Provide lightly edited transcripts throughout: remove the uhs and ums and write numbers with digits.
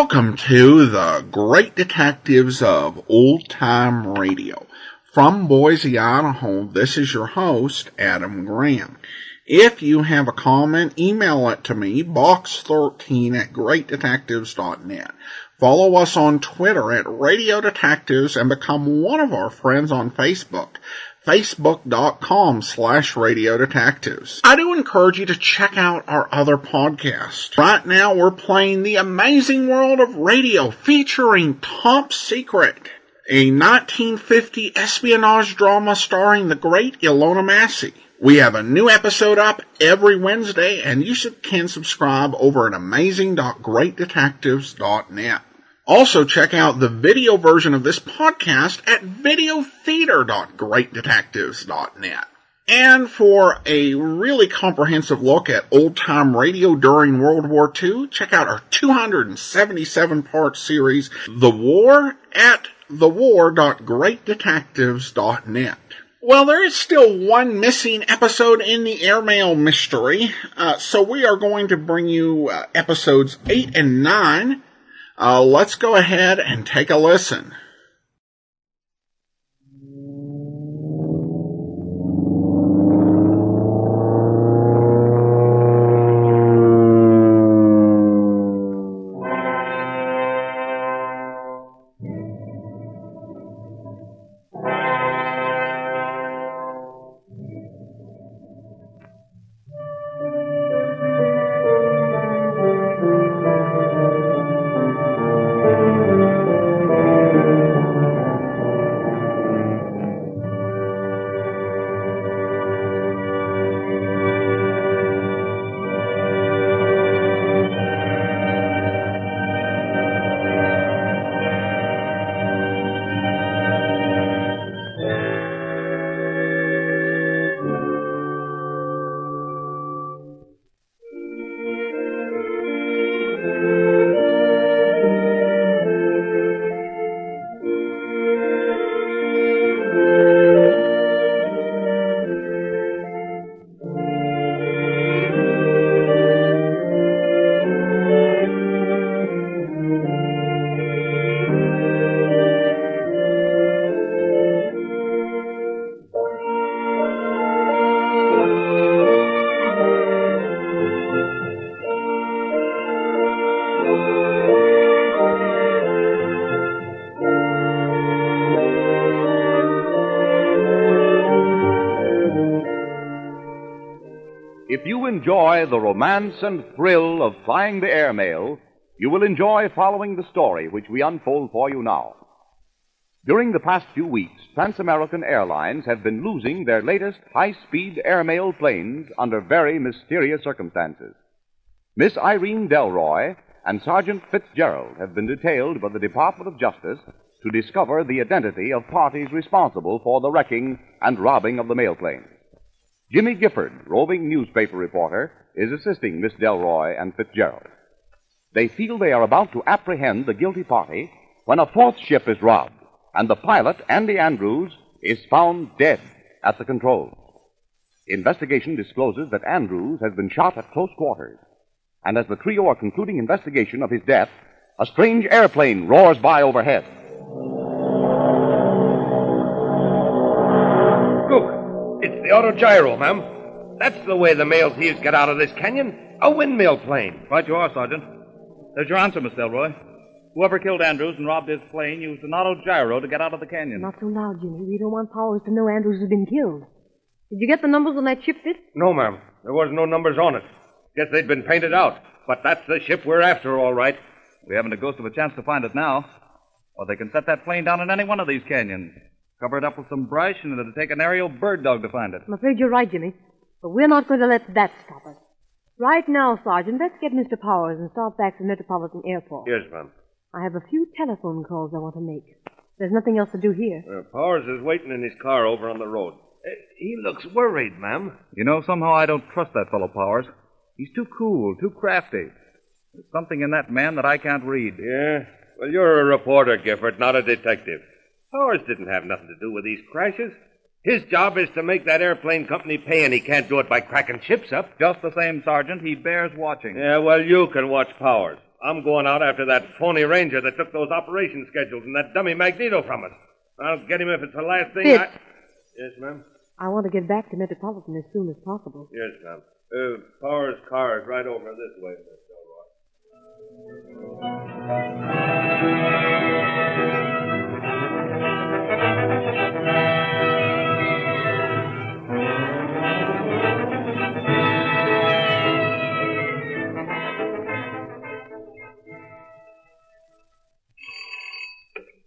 Welcome to the Great Detectives of Old Time Radio. From Boise, Idaho, this is your host, Adam Graham. If you have a comment, email it to me, box13@greatdetectives.net. Follow us on Twitter at Radio Detectives and become one of our friends on Facebook. Facebook.com/Radio Detectives. I do encourage you to check out our other podcast. Right now we're playing The Amazing World of Radio featuring Top Secret, a 1950 espionage drama starring the great Ilona Massey. We have a new episode up every Wednesday, and you can subscribe over at amazing.greatdetectives.net. Also, check out the video version of this podcast at videotheater.greatdetectives.net. And for a really comprehensive look at old-time radio during World War II, check out our 277-part series, The War, at thewar.greatdetectives.net. Well, there is still one missing episode in the airmail mystery, so we are going to bring you episodes 8 and 9. Let's go ahead and take a listen. If you enjoy the romance and thrill of flying the airmail, you will enjoy following the story which we unfold for you now. During the past few weeks, Trans-American Airlines have been losing their latest high-speed airmail planes under very mysterious circumstances. Miss Irene Delroy and Sergeant Fitzgerald have been detailed by the Department of Justice to discover the identity of parties responsible for the wrecking and robbing of the mail planes. Jimmy Gifford, roving newspaper reporter, is assisting Miss Delroy and Fitzgerald. They feel they are about to apprehend the guilty party when a fourth ship is robbed, and the pilot, Andy Andrews, is found dead at the controls. Investigation discloses that Andrews has been shot at close quarters, and as the trio are concluding investigation of his death, a strange airplane roars by overhead. Look! It's the autogyro, ma'am. That's the way the mail thieves get out of this canyon. A windmill plane. Right you are, Sergeant. There's your answer, Miss Delroy. Whoever killed Andrews and robbed his plane used an autogyro to get out of the canyon. Not so loud, Jimmy. We don't want Powers to know Andrews has been killed. Did you get the numbers on that ship, Fitz? No, ma'am. There was no numbers on it. Guess they'd been painted out. But that's the ship we're after, all right. We haven't a ghost of a chance to find it now. Or they can set that plane down in any one of these canyons. Cover it up with some brush, and it'll take an aerial bird dog to find it. I'm afraid you're right, Jimmy. But we're not going to let that stop us. Right now, Sergeant, let's get Mr. Powers and start back to Metropolitan Airport. Yes, ma'am. I have a few telephone calls I want to make. There's nothing else to do here. Powers is waiting in his car over on the road. He looks worried, ma'am. You know, somehow I don't trust that fellow Powers. He's too cool, too crafty. There's something in that man that I can't read. Yeah? Well, you're a reporter, Gifford, not a detective. Powers didn't have nothing to do with these crashes. His job is to make that airplane company pay, and he can't do it by cracking ships up. Just the same, Sergeant, he bears watching. Yeah, well, you can watch Powers. I'm going out after that phony ranger that took those operation schedules and that dummy magneto from us. I'll get him if it's the last thing Fitz. Yes, ma'am? I want to get back to Metropolitan as soon as possible. Yes, ma'am. Power's car is right over this way, Miss Delroy.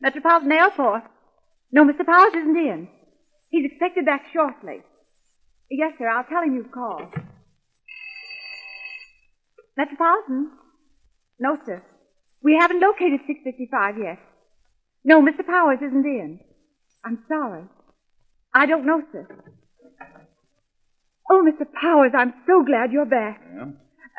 Metropolitan Airport. No, Mr. Powers isn't in. He's expected back shortly. Yes, sir, I'll tell him you've called. Metropolitan? No, sir. We haven't located 655 yet. No, Mr. Powers isn't in. I'm sorry. I don't know, sir. Oh, Mr. Powers, I'm so glad you're back. Yeah?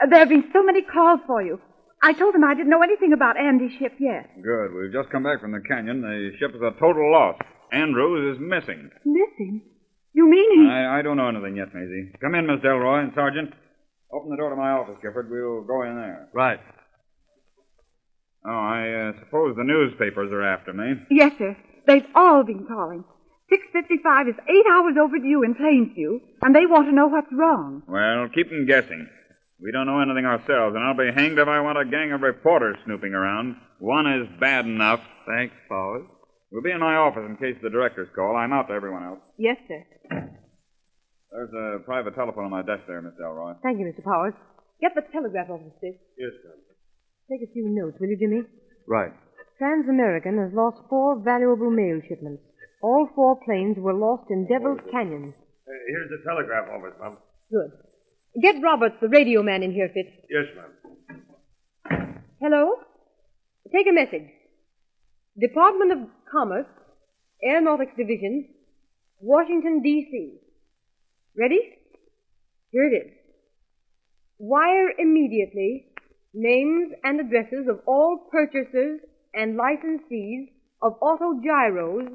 There have been so many calls for you. I told them I didn't know anything about Andy's ship yet. Good. We've just come back from the canyon. The ship is a total loss. Andrews is missing. Missing? You mean he... I don't know anything yet, Maisie. Come in, Miss Delroy and Sergeant. Open the door to my office, Gifford. We'll go in there. Right. Oh, I suppose the newspapers are after me. Yes, sir. They've all been calling. 655 is 8 hours overdue in Plainsview, and they want to know what's wrong. Well, keep them guessing. We don't know anything ourselves, and I'll be hanged if I want a gang of reporters snooping around. One is bad enough. Thanks, Powers. We'll be in my office in case the directors call. I'm out to everyone else. Yes, sir. There's a private telephone on my desk there, Miss Delroy. Thank you, Mr. Powers. Get the telegraph office, please. Yes, sir. Take a few notes, will you, Jimmy? Right. Trans-American has lost 4 valuable mail shipments. All 4 planes were lost in Devil's Canyon. Here's the telegraph office, ma'am. Good. Get Roberts, the radio man, in here, Fitz. Yes, ma'am. Hello? Take a message. Department of Commerce, Aeronautics Division, Washington, D.C. Ready? Here it is. Wire immediately names and addresses of all purchasers and licensees of auto gyros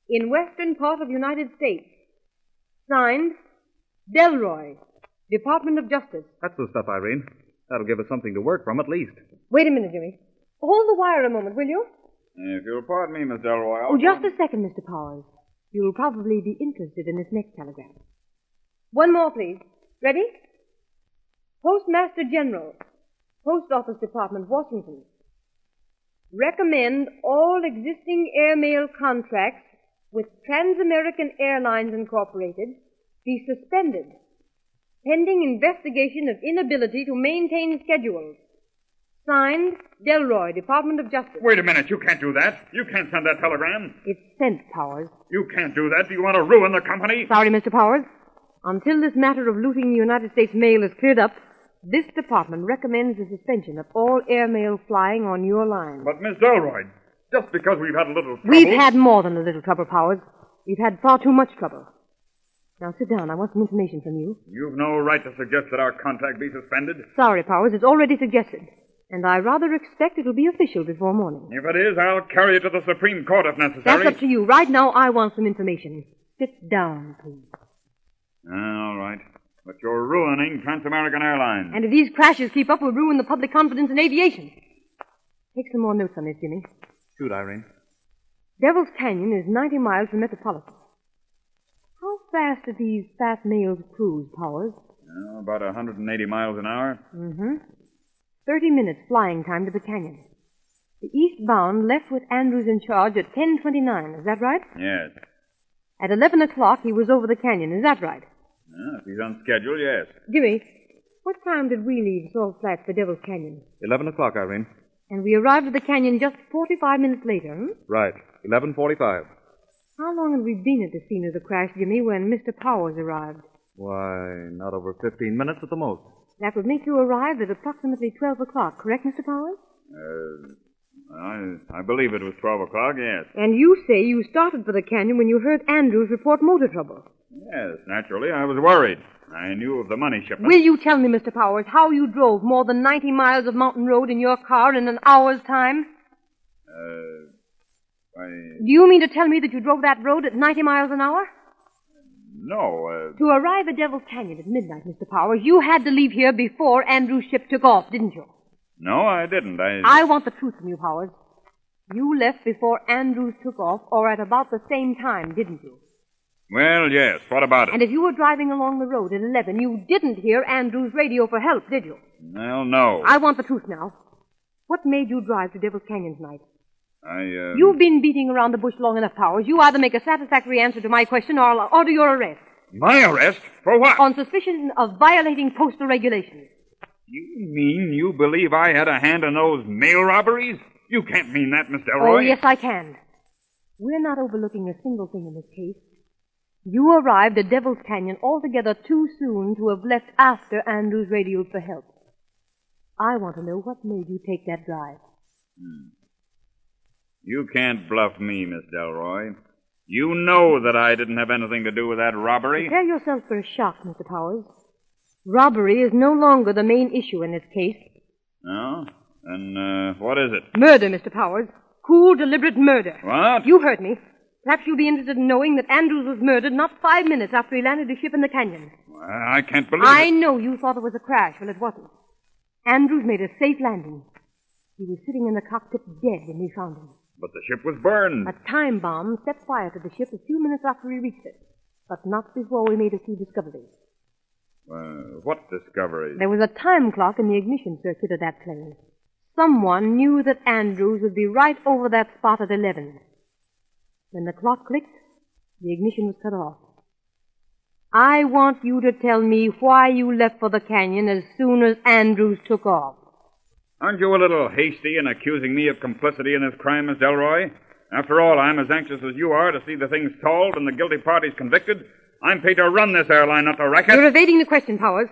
in western part of United States. Signed, Delroy, Department of Justice. That's the stuff, Irene. That'll give us something to work from at least. Wait a minute, Jimmy. Hold the wire a moment, will you? If you'll pardon me, Miss Delroy, Oh, just a second, Mr. Powers. You'll probably be interested in this next telegram. One more, please. Ready? Postmaster General, Post Office Department, Washington. Recommend all existing airmail contracts with Trans-American Airlines Incorporated be suspended, pending investigation of inability to maintain schedules. Signed, Delroy, Department of Justice. Wait a minute. You can't do that. You can't send that telegram. It's sent, Powers. You can't do that. Do you want to ruin the company? Sorry, Mr. Powers. Until this matter of looting the United States mail is cleared up, this department recommends the suspension of all airmail flying on your line. But, Miss Delroy, just because we've had a little trouble... We've had more than a little trouble, Powers. We've had far too much trouble. Now sit down. I want some information from you. You've no right to suggest that our contract be suspended. Sorry, Powers. It's already suggested. And I rather expect it'll be official before morning. If it is, I'll carry it to the Supreme Court if necessary. That's up to you. Right now, I want some information. Sit down, please. All right. But you're ruining Trans-American Airlines. And if these crashes keep up, we'll ruin the public confidence in aviation. Take some more notes on this, Jimmy. Shoot, Irene. Devil's Canyon is 90 miles from Metropolitan. How fast do these fast mails cruise, Powers? About 180 miles an hour. Mm-hmm. 30 minutes flying time to the canyon. The eastbound left with Andrews in charge at 10:29. Is that right? Yes. At 11 o'clock, he was over the canyon. Is that right? If he's on schedule, yes. Jimmy, what time did we leave Salt Flats for Devil's Canyon? 11 o'clock, Irene. And we arrived at the canyon just 45 minutes later, hmm? Right. 11:45. How long had we been at the scene of the crash, Jimmy, when Mr. Powers arrived? Why, not over 15 minutes at the most. That would make you arrive at approximately 12 o'clock, correct, Mr. Powers? I believe it was 12 o'clock, yes. And you say you started for the canyon when you heard Andrews report motor trouble. Yes, naturally. I was worried. I knew of the money shipment. Will you tell me, Mr. Powers, how you drove more than 90 miles of mountain road in your car in an hour's time? Do you mean to tell me that you drove that road at 90 miles an hour? No, To arrive at Devil's Canyon at midnight, Mr. Powers, you had to leave here before Andrews' ship took off, didn't you? No, I didn't. I want the truth from you, Powers. You left before Andrews took off, or at about the same time, didn't you? Well, yes. What about it? And if you were driving along the road at 11, you didn't hear Andrews' radio for help, did you? Well, no. I want the truth now. What made you drive to Devil's Canyon tonight? You've been beating around the bush long enough, Powers. You either make a satisfactory answer to my question or I'll order your arrest. My arrest? For what? On suspicion of violating postal regulations. You mean you believe I had a hand in those mail robberies? You can't mean that, Miss Delroy. Oh, yes, I can. We're not overlooking a single thing in this case. You arrived at Devil's Canyon altogether too soon to have left after Andrews radioed for help. I want to know what made you take that drive. You can't bluff me, Miss Delroy. You know that I didn't have anything to do with that robbery. Prepare yourself for a shock, Mr. Powers. Robbery is no longer the main issue in this case. No? Then, what is it? Murder, Mr. Powers. Cool, deliberate murder. What? You heard me. Perhaps you'll be interested in knowing that Andrews was murdered not 5 minutes after he landed his ship in the canyon. I can't believe I it. know you thought it was a crash. Well, it wasn't. Andrews made a safe landing. He was sitting in the cockpit dead when we found him. But the ship was burned. A time bomb set fire to the ship a few minutes after we reached it. But not before we made a few discoveries. What discoveries? There was a time clock in the ignition circuit of that plane. Someone knew that Andrews would be right over that spot at 11. When the clock clicked, the ignition was cut off. I want you to tell me why you left for the canyon as soon as Andrews took off. Aren't you a little hasty in accusing me of complicity in this crime, Miss Delroy? After all, I'm as anxious as you are to see the thing solved and the guilty parties convicted. I'm paid to run this airline, not to wreck it. You're evading the question, Powers.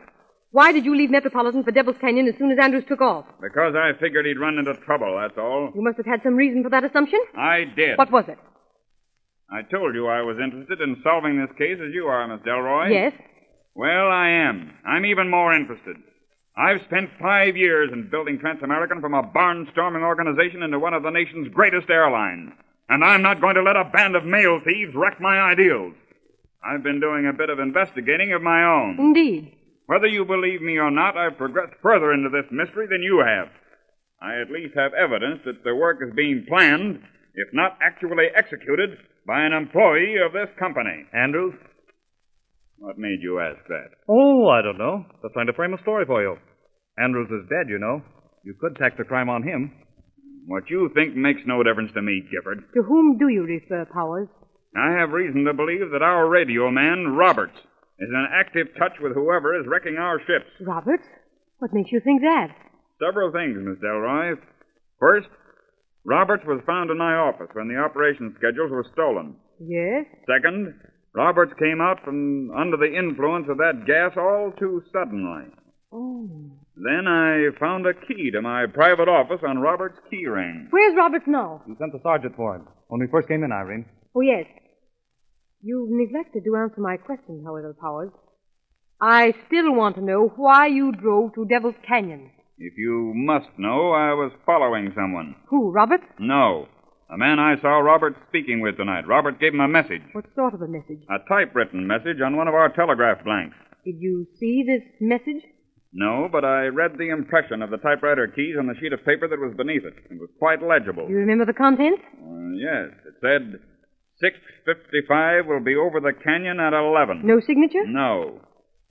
Why did you leave Metropolitan for Devil's Canyon as soon as Andrews took off? Because I figured he'd run into trouble, that's all. You must have had some reason for that assumption. I did. What was it? I told you I was interested in solving this case as you are, Miss Delroy. Yes. Well, I am. I'm even more interested. I've spent 5 years in building Transamerican from a barnstorming organization into one of the nation's greatest airlines. And I'm not going to let a band of mail thieves wreck my ideals. I've been doing a bit of investigating of my own. Indeed. Whether you believe me or not, I've progressed further into this mystery than you have. I at least have evidence that the work is being planned, if not actually executed, by an employee of this company. Andrews? What made you ask that? Oh, I don't know. Just trying to frame a story for you. Andrews is dead, you know. You could tack the crime on him. What you think makes no difference to me, Gifford. To whom do you refer, Powers? I have reason to believe that our radio man, Roberts, is in active touch with whoever is wrecking our ships. Roberts? What makes you think that? Several things, Miss Delroy. First, Roberts was found in my office when the operation schedules were stolen. Yes? Second, Roberts came out from under the influence of that gas all too suddenly. Oh. Then I found a key to my private office on Roberts' key ring. Where's Roberts now? You sent the sergeant for him when we first came in, Irene. Oh, yes. You've neglected to answer my question, however, Powers. I still want to know why you drove to Devil's Canyon. If you must know, I was following someone. Who, Roberts? No. A man I saw Robert speaking with tonight. Robert gave him a message. What sort of a message? A typewritten message on one of our telegraph blanks. Did you see this message? No, but I read the impression of the typewriter keys on the sheet of paper that was beneath it. It was quite legible. Do you remember the contents? Yes. It said, 6:55 will be over the canyon at 11. No signature? No.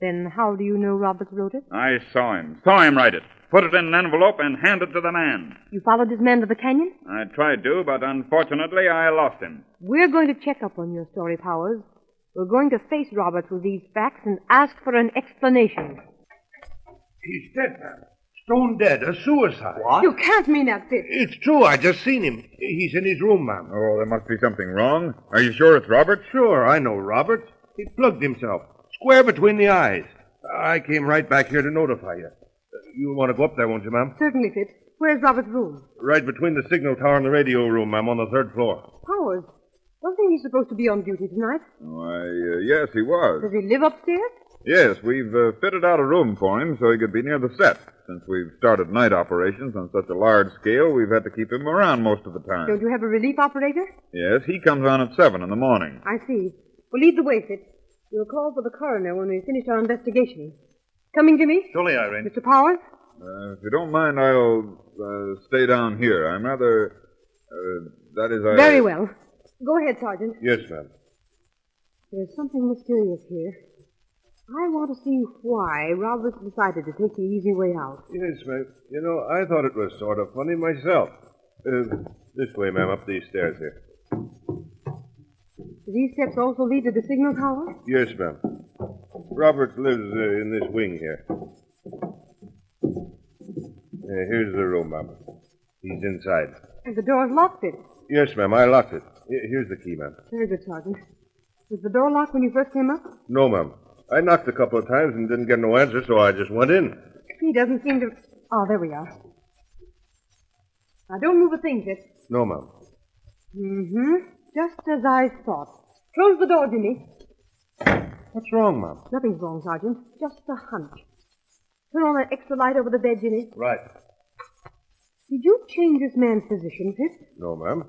Then how do you know Roberts wrote it? I saw him. Saw him write it. Put it in an envelope and hand it to the man. You followed this man to the canyon? I tried to, but unfortunately I lost him. We're going to check up on your story, Powers. We're going to face Roberts with these facts and ask for an explanation. He's dead, ma'am. Stone dead. A suicide. What? You can't mean that, Fitz. It's true. I just seen him. He's in his room, ma'am. Oh, there must be something wrong. Are you sure it's Robert? Sure, I know Robert. He plugged himself. Square between the eyes. I came right back here to notify you. You'll want to go up there, won't you, ma'am? Certainly, Fitz. Where's Robert's room? Right between the signal tower and the radio room, ma'am, on the 3rd floor. Powers, wasn't he supposed to be on duty tonight? Why, yes, he was. Does he live upstairs? Yes, we've fitted out a room for him so he could be near the set. Since we've started night operations on such a large scale, we've had to keep him around most of the time. Don't you have a relief operator? Yes, he comes on at 7 in the morning. I see. Well, lead the way, Fitz. We'll call for the coroner when we finish our investigation. Coming, Jimmy? Surely, Irene. Mr. Powers? If you don't mind, I'll stay down here. I'm rather... that is, Very well. Go ahead, Sergeant. Yes, ma'am. There's something mysterious here. I want to see why Roberts decided to take the easy way out. Yes, ma'am. You know, I thought it was sort of funny myself. This way, ma'am, up these stairs here. Do these steps also lead to the signal tower? Yes, ma'am. Roberts lives in this wing here. Here's the room, ma'am. He's inside. And the door's locked, it. Yes, ma'am, I locked it. Here's the key, ma'am. Very good, Sergeant. Was the door locked when you first came up? No, ma'am. I knocked a couple of times and didn't get no answer, so I just went in. He doesn't seem to... Oh, there we are. Now, don't move a thing, Fitz. No, ma'am. Mm-hmm. Just as I thought. Close the door, Jimmy. What's wrong, ma'am? Nothing's wrong, Sergeant. Just a hunch. Turn on that extra light over the bed, Jimmy. Right. Did you change this man's position, Fitz? No, ma'am.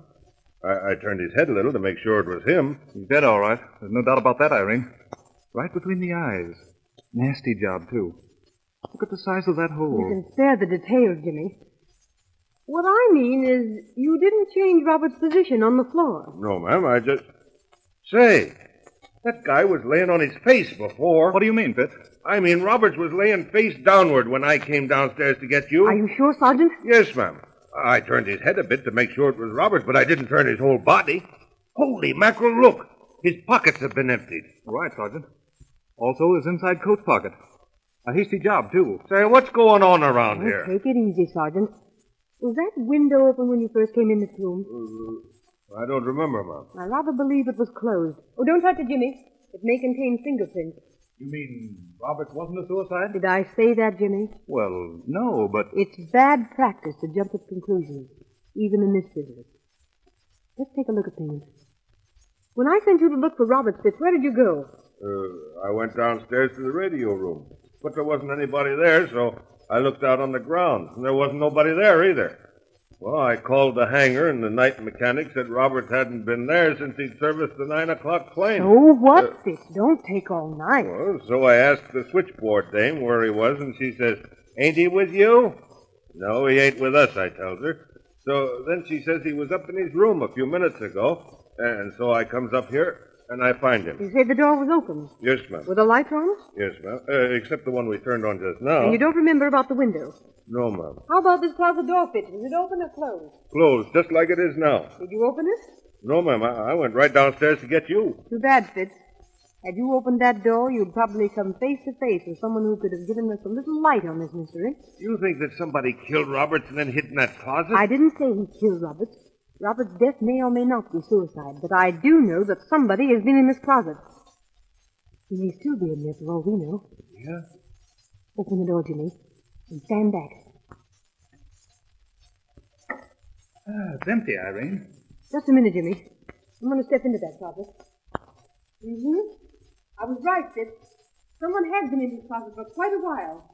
I turned his head a little to make sure it was him. He's dead, all right. There's no doubt about that, Irene. Right between the eyes. Nasty job, too. Look at the size of that hole. You can spare the details, Jimmy. What I mean is, you didn't change Robert's position on the floor. No, ma'am, I just... Say, that guy was laying on his face before. What do you mean, Fitz? I mean, Roberts was laying face downward when I came downstairs to get you. Are you sure, Sergeant? Yes, ma'am. I turned his head a bit to make sure it was Roberts, but I didn't turn his whole body. Holy mackerel, look. His pockets have been emptied. Right, Sergeant. Also his inside coat pocket. A hasty job, too. Say, what's going on around here? Take it easy, Sergeant. Was that window open when you first came in this room? I don't remember, ma'am. I rather believe it was closed. Oh, don't touch it, Jimmy. It may contain fingerprints. You mean Roberts wasn't a suicide? Did I say that, Jimmy? Well, no, but... It's bad practice to jump at conclusions, even in this business. Let's take a look at things. When I sent you to look for Roberts, Fitz, where did you go? I went downstairs to the radio room, but there wasn't anybody there, so I looked out on the ground, and there wasn't nobody there either. Well, I called the hangar, and the night mechanic said Roberts hadn't been there since he'd serviced the 9 o'clock plane. Oh, what, Fitz? Don't take all night. Well, so I asked the switchboard dame where he was, and she says, "Ain't he with you?" "No, he ain't with us," I tells her. So then she says he was up in his room a few minutes ago, and so I comes up here, and I find him. You said the door was open? Yes, ma'am. With the lights on? Yes, ma'am. Except the one we turned on just now. And you don't remember about the window? No, ma'am. How about this closet door, Fitz? Was it open or closed? Closed, just like it is now. Did you open it? No, ma'am. I went right downstairs to get you. Too bad, Fitz. Had you opened that door, you'd probably come face to face with someone who could have given us a little light on this mystery. You think that somebody killed Roberts and then hid in that closet? I didn't say he killed Roberts. Robert's death may or may not be suicide, but I do know that somebody has been in this closet. He may still be in there for all we know. Yeah? Open the door, Jimmy, and stand back. It's empty, Irene. Just a minute, Jimmy. I'm going to step into that closet. I was right, Fitz. Someone had been in this closet for quite a while.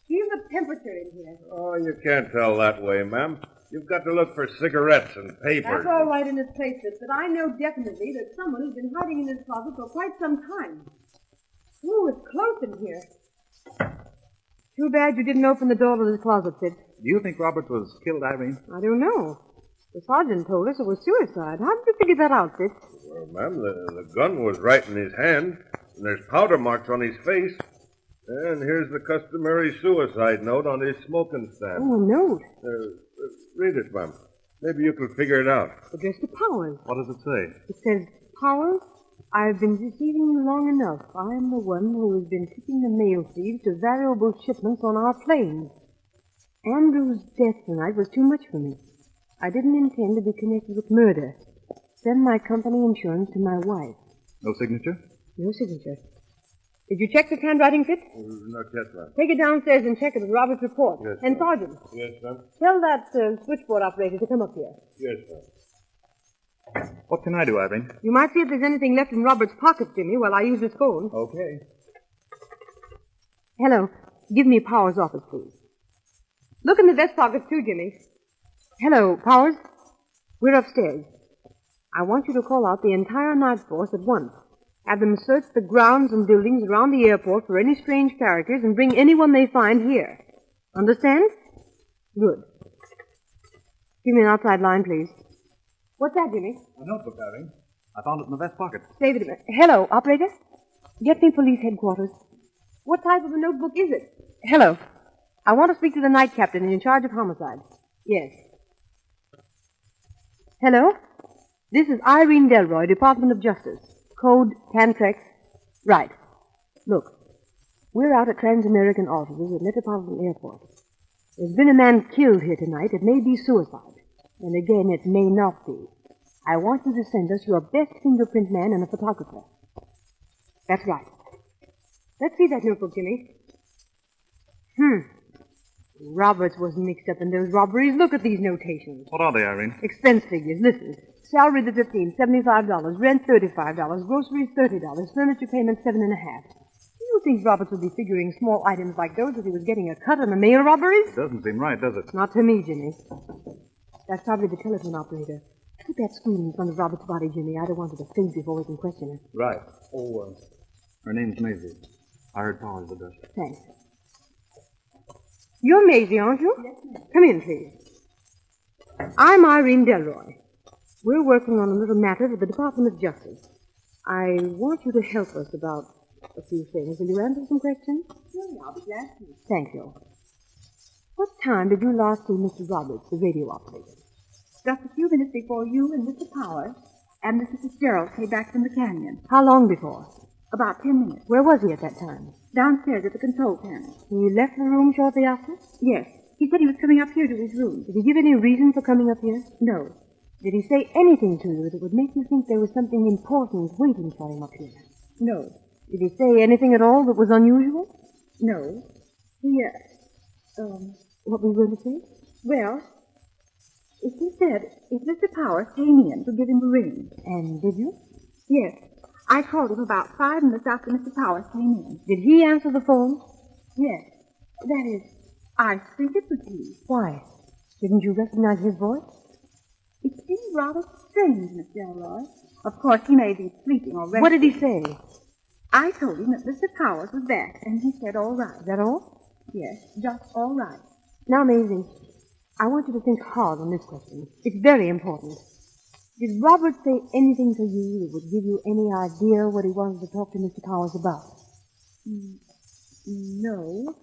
Feel the temperature in here. Oh, you can't tell that way, ma'am. You've got to look for cigarettes and papers. That's all right in its place, Fitz, but I know definitely that someone has been hiding in this closet for quite some time. Ooh, it's close in here. Too bad you didn't open the door to this closet, Fitz. Do you think Roberts was killed, Irene? I don't know. The sergeant told us it was suicide. How did you figure that out, Fitz? Well, ma'am, the gun was right in his hand, and there's powder marks on his face. And here's the customary suicide note on his smoking stand. Oh, a note. Read it, ma'am. Maybe you can figure it out. Addressed to Powers. What does it say? It says, Powers, I've been deceiving you long enough. I am the one who has been tipping the mail thieves to valuable shipments on our planes. Andrew's death tonight was too much for me. I didn't intend to be connected with murder. Send my company insurance to my wife. No signature? No signature. Did you check this handwriting, Fitz? Not yet, ma'am. Take it downstairs and check it with Robert's report. Yes, and ma'am. Sergeant, Yes, ma'am. tell that switchboard operator to come up here. Yes, ma'am. What can I do, Irene? You might see if there's anything left in Robert's pocket, Jimmy, while I use this phone. Okay. Hello. Give me Powers' office, please. Look in the vest pocket, too, Jimmy. Hello, Powers. We're upstairs. I want you to call out the entire night force at once. Have them search the grounds and buildings around the airport for any strange characters and bring anyone they find here. Understand? Good. Give me an outside line, please. What's that, Jimmy? A notebook, Irene. I found it in the vest pocket. Save it a minute. Hello, operator? Get me police headquarters. What type of a notebook is it? Hello. I want to speak to the night captain in charge of homicide. Yes. Hello? This is Irene Delroy, Department of Justice. Code Tantrex. Right. Look, we're out at Trans-American offices at Metropolitan Airport. There's been a man killed here tonight. It may be suicide. And again, it may not be. I want you to send us your best fingerprint man and a photographer. That's right. Let's see that notebook, Jimmy. Roberts was mixed up in those robberies. Look at these notations. What are they, Irene? Expense figures. Listen. Salary the 15, $75. Rent $35. Groceries $30. Furniture payment $7.50. Do you think Roberts would be figuring small items like those if he was getting a cut on the mail robberies? Doesn't seem right, does it? Not to me, Jimmy. That's probably the telephone operator. Put that screen in front of Robert's body, Jimmy. I don't want her to faint before we can question her. Right. Oh, her name's Maisie. I heard Powers address her. Thanks. You're Maisie, aren't you? Yes, ma'am. Come in, please. I'm Irene Delroy. We're working on a little matter with the Department of Justice. I want you to help us about a few things. Will you answer some questions? Sure, I'll be glad to. Thank you. What time did you last see Mr. Roberts, the radio operator? Just a few minutes before you and Mr. Powers and Mr. Fitzgerald came back from the canyon. How long before? About 10 minutes. Where was he at that time? Downstairs at the control panel. He left the room shortly after? Yes. He said he was coming up here to his room. Did he give any reason for coming up here? No. Did he say anything to you that would make you think there was something important waiting for him up here? No. Did he say anything at all that was unusual? No. What were you going to say? Well, he said if Mr. Powers came in to give him a ring. And did you? Yes. I called him about 5 minutes after Mr. Powers came in. Did he answer the phone? Yes. That is, I think it was he. Why? Didn't you recognize his voice? It seemed rather strange, Miss Delroy. Of course, he may be sleeping already. What did he say? I told him that Mr. Powers was back, and he said all right. Is that all? Yes, just all right. Now, Maisie, I want you to think hard on this question. It's very important. Did Robert say anything to you that would give you any idea what he wanted to talk to Mr. Powers about? No.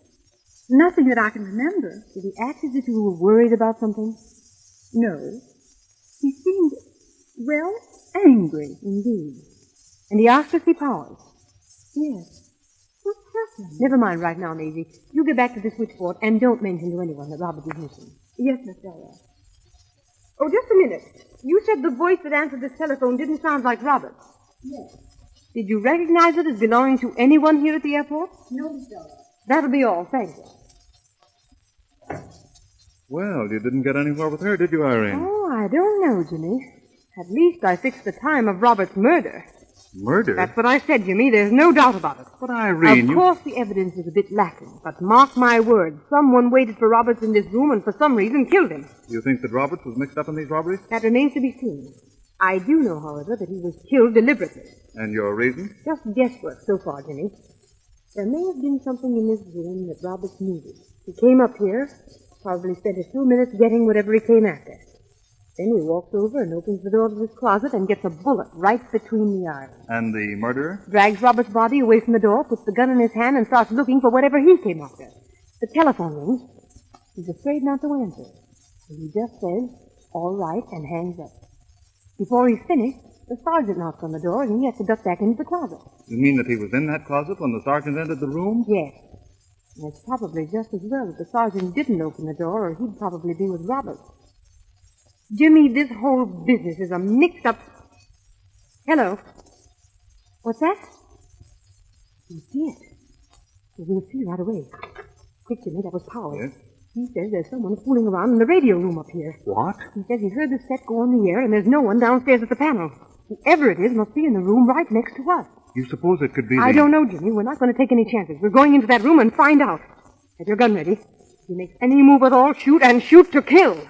Nothing that I can remember. Did he act as if you were worried about something? No. He seemed, well, angry. Indeed. And he asked to see Powers? Yes. What happened? Never mind right now, Maisie. You get back to the switchboard and don't mention to anyone that Robert is missing. Yes, Miss Delroy. Oh, just a minute. You said the voice that answered this telephone didn't sound like Robert's. Yes. Did you recognize it as belonging to anyone here at the airport? No, Miss Delroy. That'll be all. Thank you. Well, you didn't get anywhere with her, did you, Irene? Oh, I don't know, Jimmy. At least I fixed the time of Robert's murder. Murder? That's what I said, Jimmy. There's no doubt about it. But, Irene, Of course the evidence is a bit lacking, but mark my word, someone waited for Roberts in this room and for some reason killed him. You think that Roberts was mixed up in these robberies? That remains to be seen. I do know, however, that he was killed deliberately. And your reason? Just guesswork so far, Jimmy. There may have been something in this room that Roberts needed. He came up here, probably spent a few minutes getting whatever he came after. Then he walks over and opens the door to his closet and gets a bullet right between the eyes. And the murderer? Drags Robert's body away from the door, puts the gun in his hand, and starts looking for whatever he came after. The telephone rings. He's afraid not to answer. And he just says, all right, and hangs up. Before he's finished, the sergeant knocks on the door, and he has to duck back into the closet. You mean that he was in that closet when the sergeant entered the room? Yes. And it's probably just as well that the sergeant didn't open the door, or he'd probably be with Roberts. Jimmy, this whole business is a mixed-up... Hello? What's that? You see it. We'll see right away. Quick, Jimmy, that was Powers. Yes? He says there's someone fooling around in the radio room up here. What? He says he heard the set go on the air, and there's no one downstairs at the panel. Whoever it is must be in the room right next to us. You suppose it could be I don't know, Jimmy. We're not going to take any chances. We're going into that room and find out. Have your gun ready. If he makes any move at all, shoot, and shoot to kill.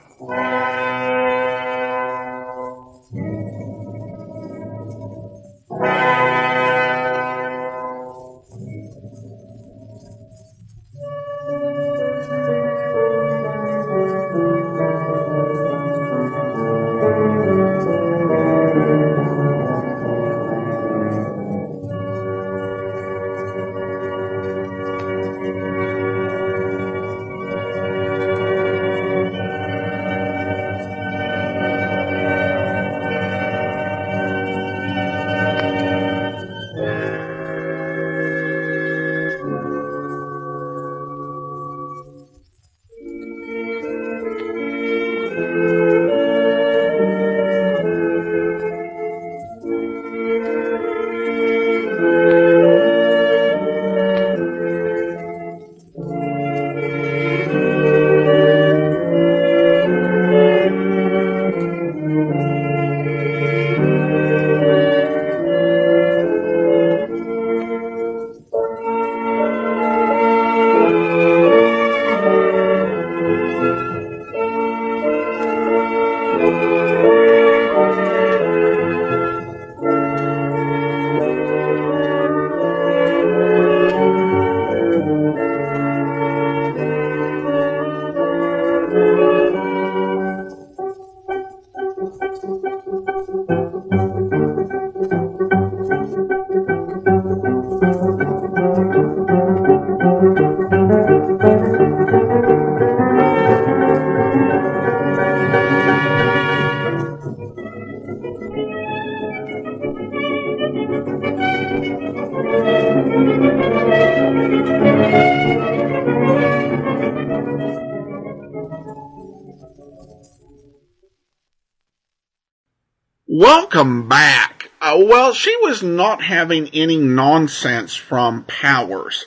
Welcome back. Well, she was not having any nonsense from Powers.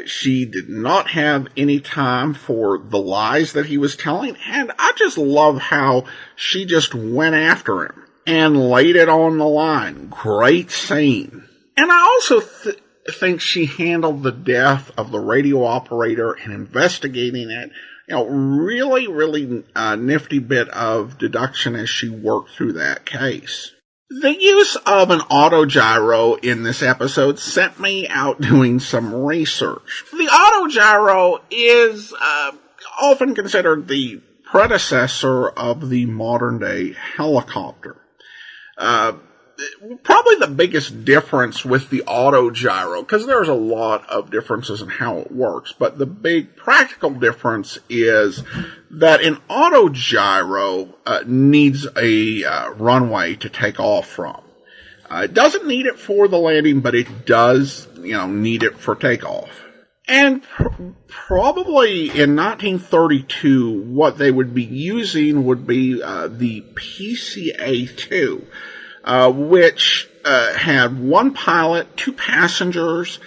She did not have any time for the lies that he was telling, and I just love how she just went after him and laid it on the line. Great scene. And I also think she handled the death of the radio operator and investigating it, really, really nifty bit of deduction as she worked through that case. The use of an autogyro in this episode sent me out doing some research. The autogyro is often considered the predecessor of the modern-day helicopter. Probably the biggest difference with the autogyro, because there's a lot of differences in how it works, but the big practical difference is that an autogyro needs a runway to take off from. It doesn't need it for the landing, but it does, need it for takeoff. And probably in 1932, what they would be using would be the PCA-2. Which had one pilot, 2 passengers,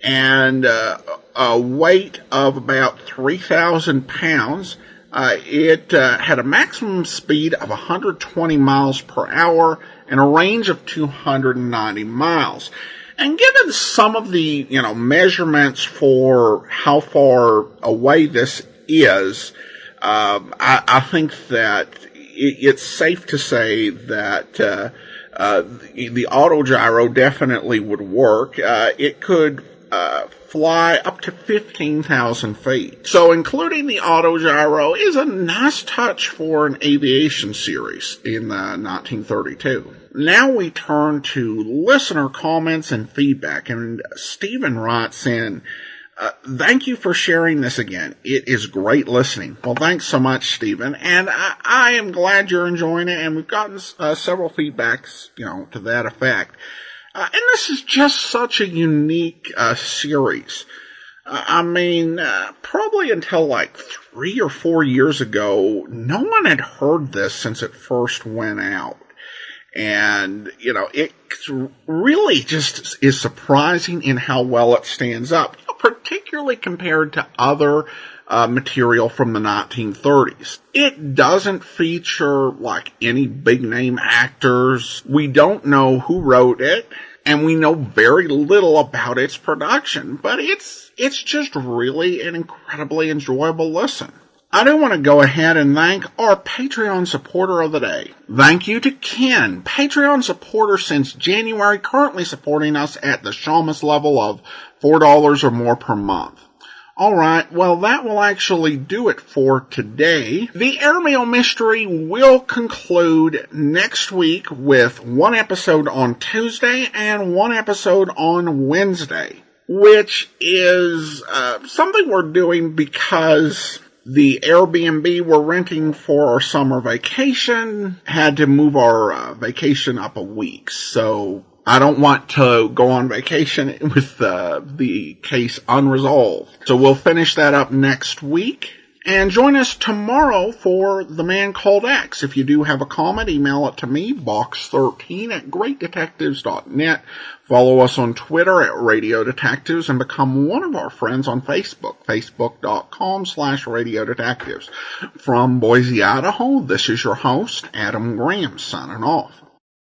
and a weight of about 3,000 pounds. It had a maximum speed of 120 miles per hour and a range of 290 miles. And given some of the, measurements for how far away this is, I think that it's safe to say that the autogyro definitely would work. It could fly up to 15,000 feet. So including the autogyro is a nice touch for an aviation series in 1932. Now we turn to listener comments and feedback, and Stephen writes in, thank you for sharing this again. It is great listening. Well, thanks so much, Stephen. And I am glad you're enjoying it, and we've gotten several feedbacks, to that effect. And this is just such a unique series. Probably until like 3 or 4 years ago, no one had heard this since it first went out. And, it really just is surprising in how well it stands up, particularly compared to other material from the 1930s. It doesn't feature, any big-name actors. We don't know who wrote it, and we know very little about its production, but it's just really an incredibly enjoyable listen. I do want to go ahead and thank our Patreon supporter of the day. Thank you to Ken, Patreon supporter since January, currently supporting us at the Shamus level of $4 or more per month. Alright, well that will actually do it for today. The Airmail Mystery will conclude next week with one episode on Tuesday and one episode on Wednesday, which is something we're doing because the Airbnb we're renting for our summer vacation had to move our vacation up a week. So I don't want to go on vacation with the case unresolved. So we'll finish that up next week. And join us tomorrow for The Man Called X. If you do have a comment, email it to me, box13@greatdetectives.net. Follow us on Twitter at Radio Detectives and become one of our friends on Facebook, facebook.com/Radio Detectives. From Boise, Idaho, this is your host, Adam Graham, signing off.